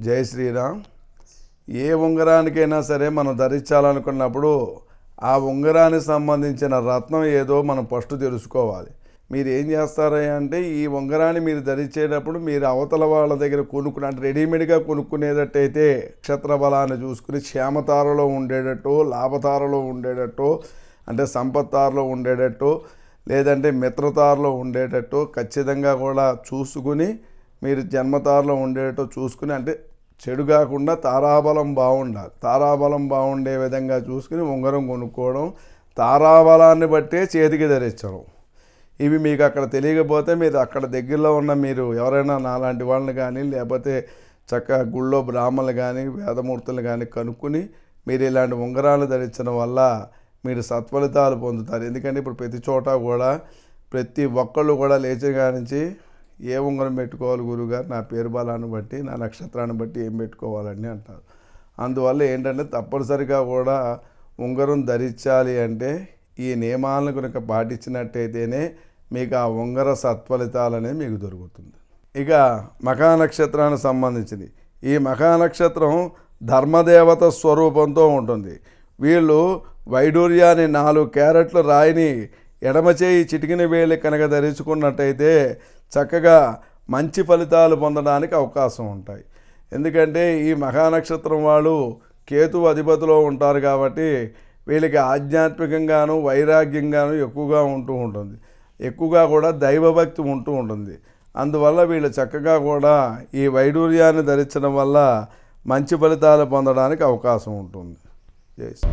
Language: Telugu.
జై శ్రీరామ్. ఏ ఉంగరానికైనా సరే మనం ధరించాలనుకున్నప్పుడు ఆ ఉంగరానికి సంబంధించిన రత్నం ఏదో మనం ఫస్ట్ తెలుసుకోవాలి. మీరు ఏం చేస్తారా అంటే ఈ ఉంగరాన్ని మీరు ధరించేటప్పుడు మీరు అవతల వాళ్ళ దగ్గర కొనుక్కుని అంటే రెడీమేడ్గా కొనుక్కునేటట్టయితే నక్షత్ర బలాన్ని చూసుకుని క్షేమతారలో ఉండేటట్టు, లాభతారలో ఉండేటట్టు, అంటే సంపత్తారలో ఉండేటట్టు, లేదంటే మిత్రతారలో ఉండేటట్టు ఖచ్చితంగా కూడా చూసుకుని మీరు జన్మతారలో ఉండేటట్టు చూసుకుని, అంటే చెడు కాకుండా తారాబలం బాగుండాలి. తారాబలం బాగుండే విధంగా చూసుకుని ఉంగరం కొనుక్కోవడం, తారాబలాన్ని బట్టే చేతికి ధరించడం. ఇవి మీకు అక్కడ తెలియకపోతే మీరు అక్కడ దగ్గరలో ఉన్న మీరు ఎవరైనా నాలాంటి వాళ్ళని కానీ లేకపోతే చక్కగా గుళ్ళో బ్రాహ్మణులు కానీ వేదమూర్తులు కానీ కనుక్కుని మీరు ఇలాంటి ఉంగరాలు ధరించడం వల్ల మీరు సత్ఫలితాలు పొందుతారు. ఎందుకంటే ఇప్పుడు ప్రతి చోట కూడా ప్రతి ఒక్కళ్ళు కూడా లేచిన నుంచి ఏ ఉంగరం పెట్టుకోవాలి గురువుగారు, నా పేరు బలాన్ని బట్టి నా నక్షత్రాన్ని బట్టి ఏం పెట్టుకోవాలని అంటారు. అందువల్ల ఏంటంటే తప్పనిసరిగా కూడా ఉంగరం ధరించాలి అంటే ఈ నియమాలను కనుక పాటించినట్టయితేనే మీకు ఆ ఉంగర సత్ఫలితాలనేవి మీకు దొరుకుతుంది. ఇక మఖా నక్షత్రానికి సంబంధించింది. ఈ మఖా నక్షత్రం ధర్మదేవత స్వరూపంతో ఉంటుంది. వీళ్ళు వైడూర్యాన్ని 4 క్యారెట్ల రాయిని ఎడమ చేయి చిటికిన వేలి కనుక ధరించుకున్నట్టయితే చక్కగా మంచి ఫలితాలు పొందడానికి అవకాశం ఉంటాయి. ఎందుకంటే ఈ మహానక్షత్రం వాళ్ళు కేతు అధిపతిలో ఉంటారు కాబట్టి వీళ్ళకి ఆధ్యాత్మికంగాను వైరాగ్యంగాను ఎక్కువగా ఉంటుంది. ఎక్కువగా కూడా దైవభక్తి ఉంటుంది. అందువల్ల వీళ్ళు చక్కగా కూడా ఈ వైడూర్యాన్ని ధరించడం వల్ల మంచి ఫలితాలు పొందడానికి అవకాశం ఉంటుంది. జై శ్రీ.